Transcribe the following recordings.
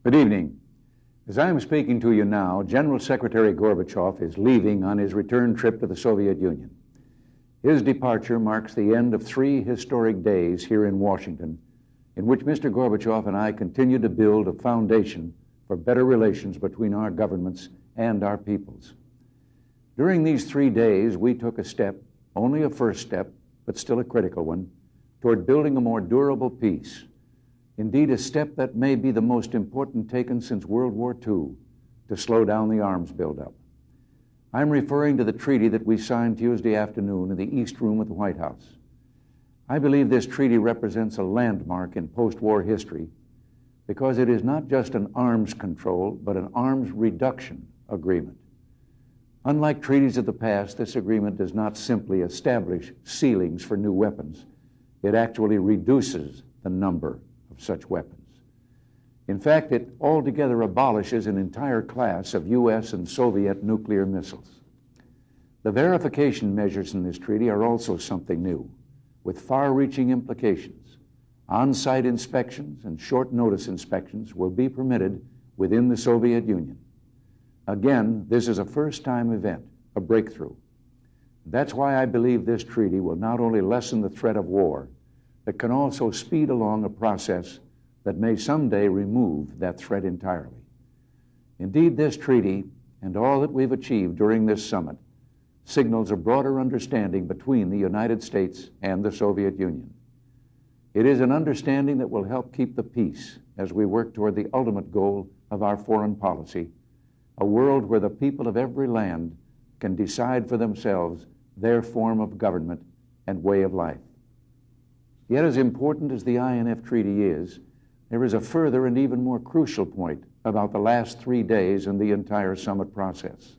Good evening. As I am speaking to you now, General Secretary Gorbachev is leaving on his return trip to the Soviet Union. His departure marks the end of 3 historic days here in Washington, in which Mr. Gorbachev and I continue to build a foundation for better relations between our governments and our peoples. During these 3 days, we took a step, only a first step, but still a critical one, toward building a more durable peace. Indeed, a step that may be the most important taken since World War II to slow down the arms buildup. I'm referring to the treaty that we signed Tuesday afternoon in the East Room at the White House. I believe this treaty represents a landmark in post-war history because it is not just an arms control, but an arms reduction agreement. Unlike treaties of the past, this agreement does not simply establish ceilings for new weapons. It actually reduces the number of such weapons. In fact, it altogether abolishes an entire class of U.S. and Soviet nuclear missiles. The verification measures in this treaty are also something new, with far-reaching implications. On-site inspections and short-notice inspections will be permitted within the Soviet Union. Again, this is a first-time event, a breakthrough. That's why I believe this treaty will not only lessen the threat of war, but can also speed along a process that may someday remove that threat entirely. Indeed, this treaty and all that we've achieved during this summit signals a broader understanding between the United States and the Soviet Union. It is an understanding that will help keep the peace as we work toward the ultimate goal of our foreign policy, a world where the people of every land can decide for themselves their form of government and way of life. Yet, as important as the INF Treaty is, there is a further and even more crucial point about the last 3 days and the entire summit process.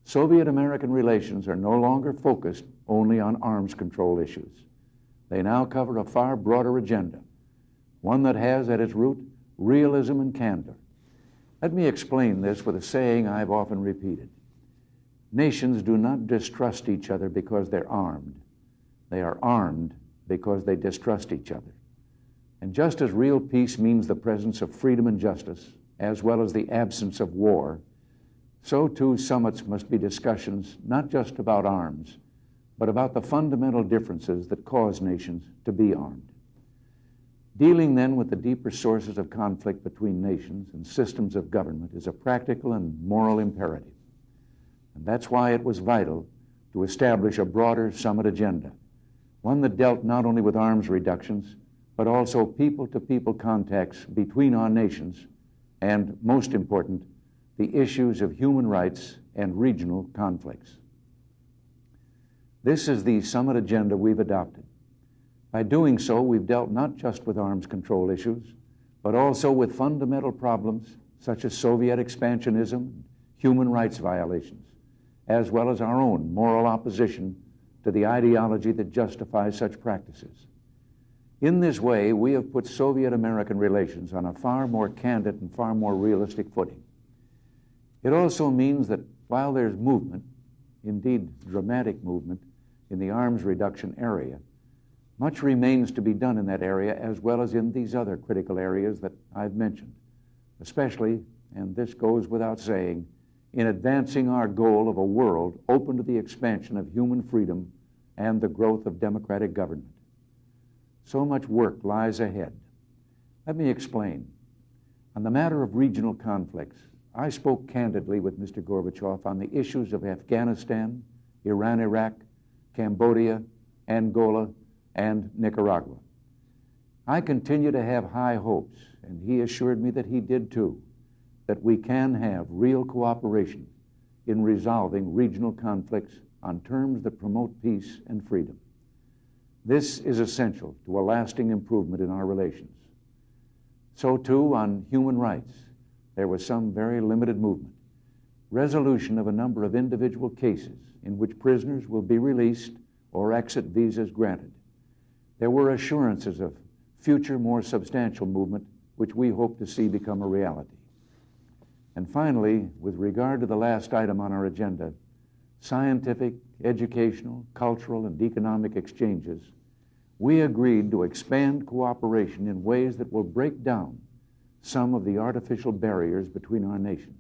Soviet-American relations are no longer focused only on arms control issues. They now cover a far broader agenda, one that has at its root realism and candor. Let me explain this with a saying I've often repeated. Nations do not distrust each other because they're armed. They are armed because they distrust each other. And just as real peace means the presence of freedom and justice, as well as the absence of war, so too summits must be discussions not just about arms, but about the fundamental differences that cause nations to be armed. Dealing then with the deeper sources of conflict between nations and systems of government is a practical and moral imperative. And that's why it was vital to establish a broader summit agenda, one that dealt not only with arms reductions, but also people-to-people contacts between our nations, and, most important, the issues of human rights and regional conflicts. This is the summit agenda we've adopted. By doing so, we've dealt not just with arms control issues, but also with fundamental problems such as Soviet expansionism, human rights violations, as well as our own moral opposition to the ideology that justifies such practices. In this way, we have put Soviet-American relations on a far more candid and far more realistic footing. It also means that while there's movement, indeed dramatic movement, in the arms reduction area, much remains to be done in that area as well as in these other critical areas that I've mentioned, especially, and this goes without saying, in advancing our goal of a world open to the expansion of human freedom and the growth of democratic government. So much work lies ahead. Let me explain. On the matter of regional conflicts, I spoke candidly with Mr. Gorbachev on the issues of Afghanistan, Iran-Iraq, Cambodia, Angola, and Nicaragua. I continue to have high hopes, and he assured me that he did too, that we can have real cooperation in resolving regional conflicts on terms that promote peace and freedom. This is essential to a lasting improvement in our relations. So too on human rights, there was some very limited movement. Resolution of a number of individual cases in which prisoners will be released or exit visas granted. There were assurances of future more substantial movement, which we hope to see become a reality. And finally, with regard to the last item on our agenda, scientific, educational, cultural, and economic exchanges, we agreed to expand cooperation in ways that will break down some of the artificial barriers between our nations.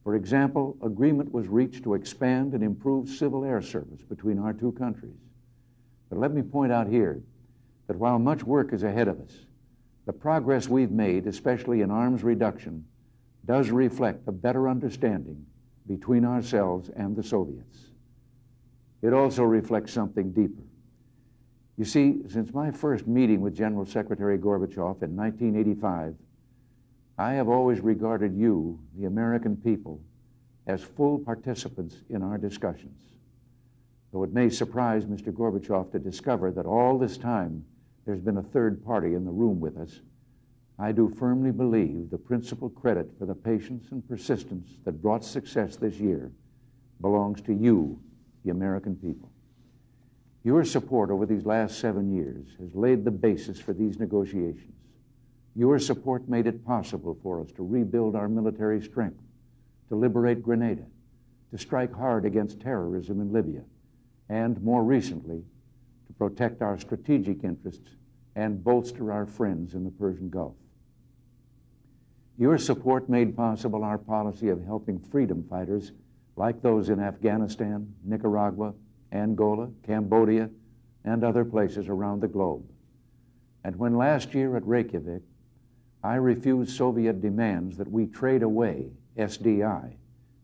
For example, agreement was reached to expand and improve civil air service between our two countries. But let me point out here that while much work is ahead of us, the progress we've made, especially in arms reduction, does reflect a better understanding between ourselves and the Soviets. It also reflects something deeper. You see, since my first meeting with General Secretary Gorbachev in 1985, I have always regarded you, the American people, as full participants in our discussions. Though it may surprise Mr. Gorbachev to discover that all this time there's been a third party in the room with us, I do firmly believe the principal credit for the patience and persistence that brought success this year belongs to you, the American people. Your support over these last 7 years has laid the basis for these negotiations. Your support made it possible for us to rebuild our military strength, to liberate Grenada, to strike hard against terrorism in Libya, and more recently, to protect our strategic interests and bolster our friends in the Persian Gulf. Your support made possible our policy of helping freedom fighters like those in Afghanistan, Nicaragua, Angola, Cambodia, and other places around the globe. And when last year at Reykjavik, I refused Soviet demands that we trade away SDI,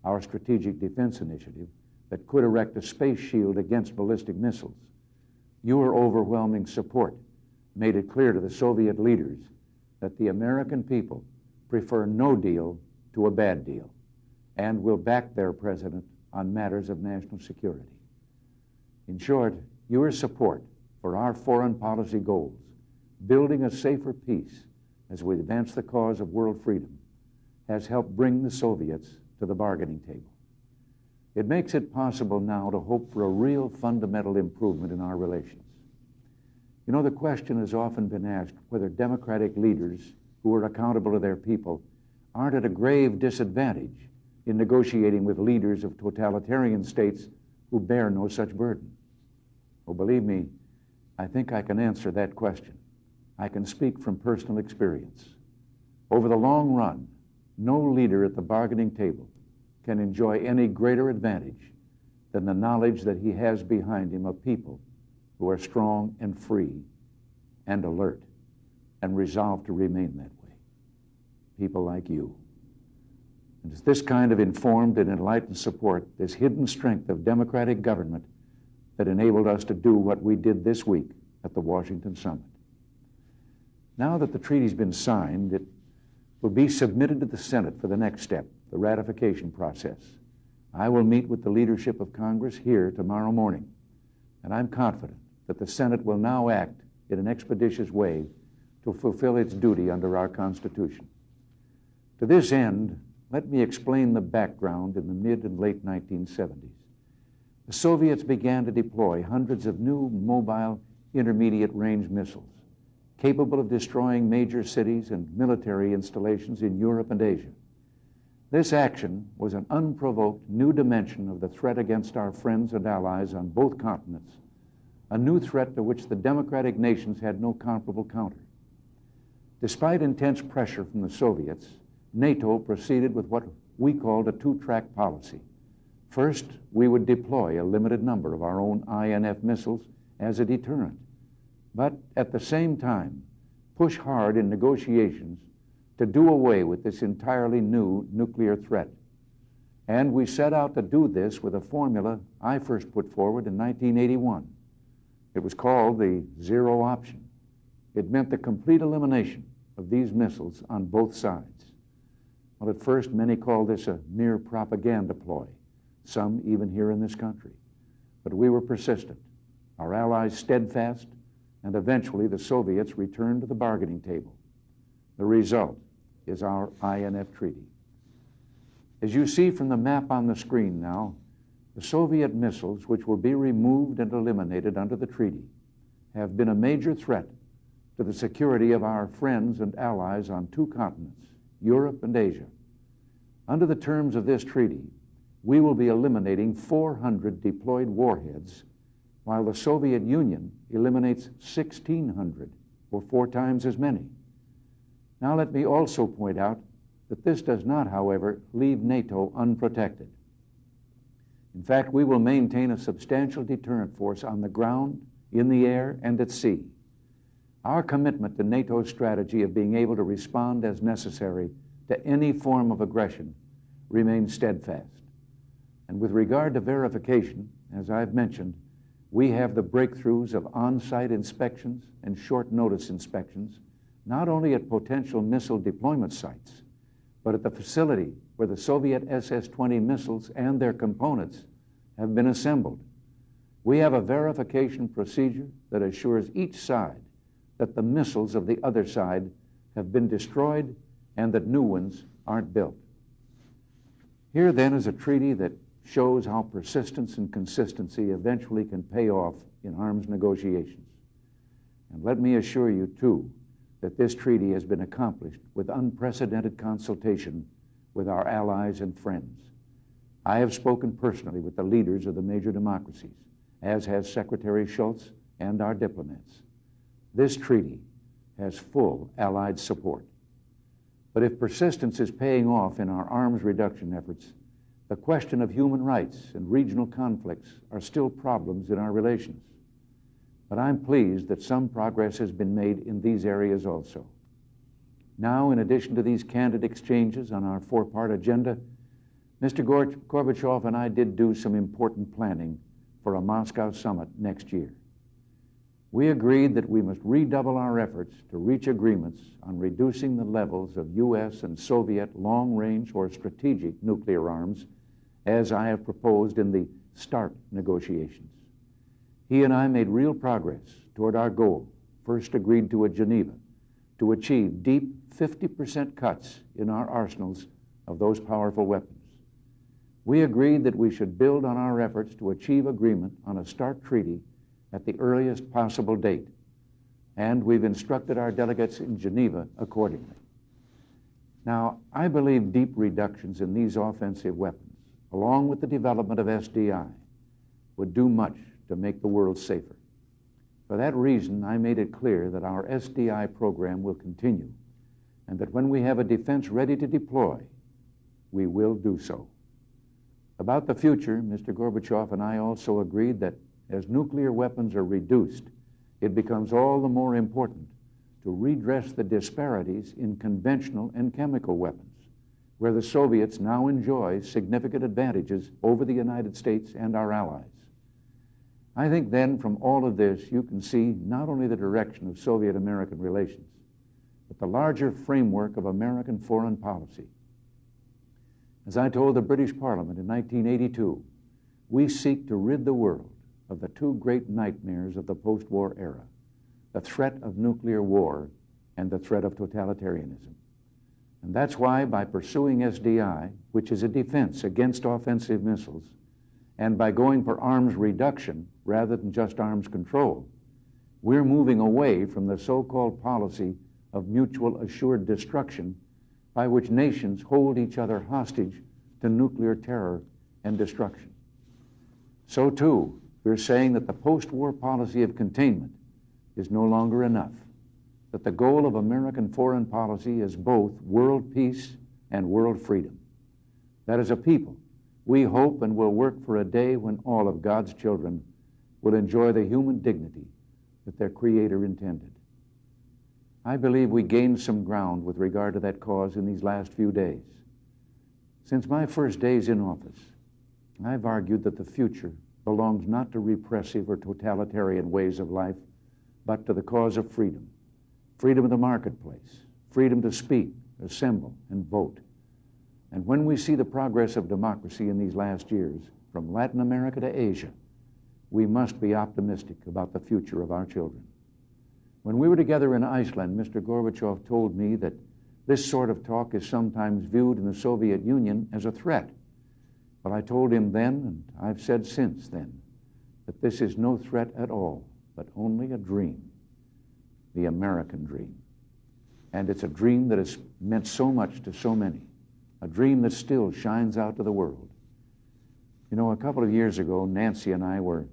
our strategic defense initiative, that could erect a space shield against ballistic missiles, your overwhelming support made it clear to the Soviet leaders that the American people prefer no deal to a bad deal and will back their president on matters of national security. In short, your support for our foreign policy goals, building a safer peace as we advance the cause of world freedom, has helped bring the Soviets to the bargaining table. It makes it possible now to hope for a real fundamental improvement in our relations. You know, the question has often been asked whether democratic leaders who are accountable to their people aren't at a grave disadvantage in negotiating with leaders of totalitarian states who bear no such burden. Well, believe me, I think I can answer that question. I can speak from personal experience. Over the long run, no leader at the bargaining table can enjoy any greater advantage than the knowledge that he has behind him a people who are strong and free and alert and resolved to remain that way. People like you. And it's this kind of informed and enlightened support, this hidden strength of democratic government, that enabled us to do what we did this week at the Washington Summit. Now that the treaty's been signed, it will be submitted to the Senate for the next step, the ratification process. I will meet with the leadership of Congress here tomorrow morning, and I'm confident that the Senate will now act in an expeditious way to fulfill its duty under our Constitution. To this end, let me explain the background in the mid and late 1970s. The Soviets began to deploy hundreds of new mobile intermediate-range missiles capable of destroying major cities and military installations in Europe and Asia. This action was an unprovoked new dimension of the threat against our friends and allies on both continents, a new threat to which the democratic nations had no comparable counter. Despite intense pressure from the Soviets, NATO proceeded with what we called a two-track policy. First, we would deploy a limited number of our own INF missiles as a deterrent, but at the same time, push hard in negotiations to do away with this entirely new nuclear threat. And we set out to do this with a formula I first put forward in 1981. It was called the zero option. It meant the complete elimination of these missiles on both sides. Well, at first, many called this a mere propaganda ploy, some even here in this country. But we were persistent, our allies steadfast, and eventually the Soviets returned to the bargaining table. The result is our INF Treaty. As you see from the map on the screen now, the Soviet missiles, which will be removed and eliminated under the treaty, have been a major threat to the security of our friends and allies on two continents, Europe and Asia. Under the terms of this treaty, we will be eliminating 400 deployed warheads, while the Soviet Union eliminates 1,600, or 4 times as many. Now let me also point out that this does not, however, leave NATO unprotected. In fact, we will maintain a substantial deterrent force on the ground, in the air, and at sea. Our commitment to NATO's strategy of being able to respond as necessary to any form of aggression remains steadfast. And with regard to verification, as I've mentioned, we have the breakthroughs of on-site inspections and short-notice inspections, not only at potential missile deployment sites, but at the facility where the Soviet SS-20 missiles and their components have been assembled. We have a verification procedure that assures each side that the missiles of the other side have been destroyed and that new ones aren't built. Here then is a treaty that shows how persistence and consistency eventually can pay off in arms negotiations. And let me assure you, too, that this treaty has been accomplished with unprecedented consultation with our allies and friends. I have spoken personally with the leaders of the major democracies, as has Secretary Shultz and our diplomats. This treaty has full Allied support. But if persistence is paying off in our arms reduction efforts, the question of human rights and regional conflicts are still problems in our relations. But I'm pleased that some progress has been made in these areas also. Now, in addition to these candid exchanges on our four-part agenda, Mr. Gorbachev and I did do some important planning for a Moscow summit next year. We agreed that we must redouble our efforts to reach agreements on reducing the levels of U.S. and Soviet long-range or strategic nuclear arms, as I have proposed in the START negotiations. He and I made real progress toward our goal, first agreed to at Geneva, to achieve deep 50% cuts in our arsenals of those powerful weapons. We agreed that we should build on our efforts to achieve agreement on a START treaty at the earliest possible date, and we've instructed our delegates in Geneva accordingly. Now, I believe deep reductions in these offensive weapons, along with the development of SDI, would do much to make the world safer. For that reason, I made it clear that our SDI program will continue, and that when we have a defense ready to deploy, we will do so. About the future, Mr. Gorbachev and I also agreed that as nuclear weapons are reduced, it becomes all the more important to redress the disparities in conventional and chemical weapons, where the Soviets now enjoy significant advantages over the United States and our allies. I think then from all of this you can see not only the direction of Soviet-American relations, but the larger framework of American foreign policy. As I told the British Parliament in 1982, we seek to rid the world of the two great nightmares of the post-war era, the threat of nuclear war and the threat of totalitarianism. And that's why by pursuing SDI, which is a defense against offensive missiles, and by going for arms reduction rather than just arms control, we're moving away from the so-called policy of mutual assured destruction by which nations hold each other hostage to nuclear terror and destruction. So too, we're saying that the post-war policy of containment is no longer enough, that the goal of American foreign policy is both world peace and world freedom. That as a people, we hope and will work for a day when all of God's children will enjoy the human dignity that their Creator intended. I believe we gained some ground with regard to that cause in these last few days. Since my first days in office, I've argued that the future belongs not to repressive or totalitarian ways of life, but to the cause of freedom. Freedom of the marketplace, freedom to speak, assemble, and vote. And when we see the progress of democracy in these last years, from Latin America to Asia, we must be optimistic about the future of our children. When we were together in Iceland, Mr. Gorbachev told me that this sort of talk is sometimes viewed in the Soviet Union as a threat. But I told him then, and I've said since then, that this is no threat at all, but only a dream, the American dream. And it's a dream that has meant so much to so many, a dream that still shines out to the world. You know, a couple of years ago, Nancy and I were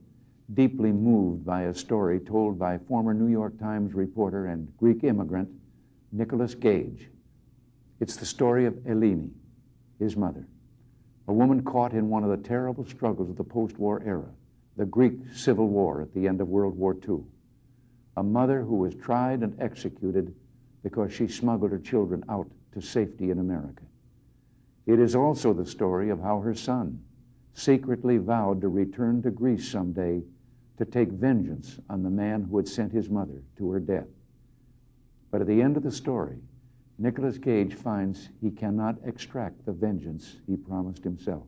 deeply moved by a story told by former New York Times reporter and Greek immigrant Nicholas Gage. It's the story of Eleni, his mother, a woman caught in one of the terrible struggles of the post-war era, the Greek Civil War at the end of World War II. A mother who was tried and executed because she smuggled her children out to safety in America. It is also the story of how her son secretly vowed to return to Greece someday to take vengeance on the man who had sent his mother to her death. But at the end of the story, Nicholas Gage finds he cannot extract the vengeance he promised himself.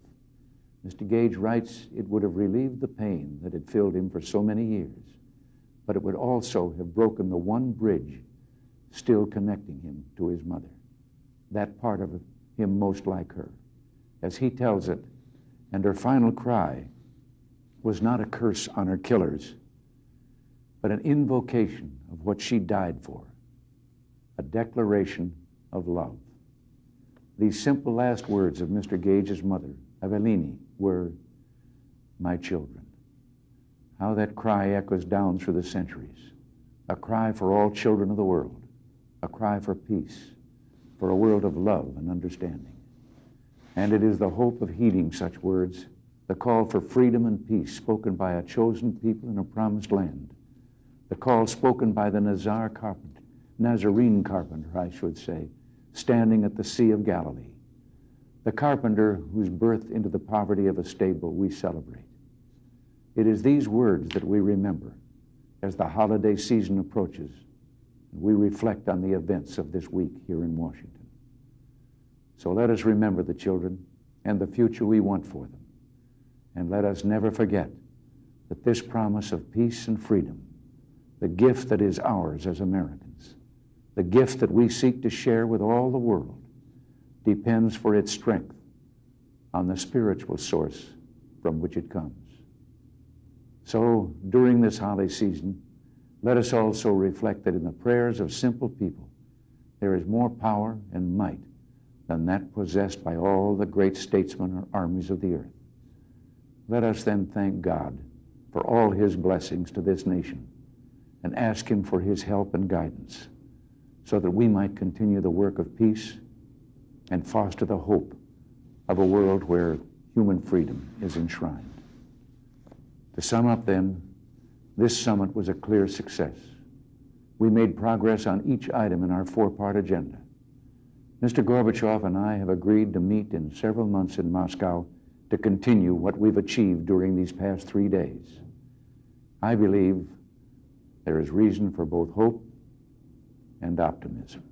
Mr. Gage writes, it would have relieved the pain that had filled him for so many years, but it would also have broken the one bridge still connecting him to his mother, that part of him most like her. As he tells it, and her final cry was not a curse on her killers, but an invocation of what she died for, a declaration of love. These simple last words of Mr. Gage's mother, of Eleni, were, "My children." How that cry echoes down through the centuries, a cry for all children of the world, a cry for peace, for a world of love and understanding. And it is the hope of heeding such words, the call for freedom and peace spoken by a chosen people in a promised land, the call spoken by the Nazarene carpenter, I should say, standing at the Sea of Galilee, the carpenter whose birth into the poverty of a stable we celebrate. It is these words that we remember as the holiday season approaches and we reflect on the events of this week here in Washington. So let us remember the children and the future we want for them. And let us never forget that this promise of peace and freedom, the gift that is ours as Americans, the gift that we seek to share with all the world, depends for its strength on the spiritual source from which it comes. So during this holiday season, let us also reflect that in the prayers of simple people, there is more power and might than that possessed by all the great statesmen or armies of the earth. Let us then thank God for all his blessings to this nation and ask him for his help and guidance so that we might continue the work of peace and foster the hope of a world where human freedom is enshrined. To sum up then, this summit was a clear success. We made progress on each item in our four-part agenda. Mr. Gorbachev and I have agreed to meet in several months in Moscow to continue what we've achieved during these past 3 days. I believe there is reason for both hope and optimism.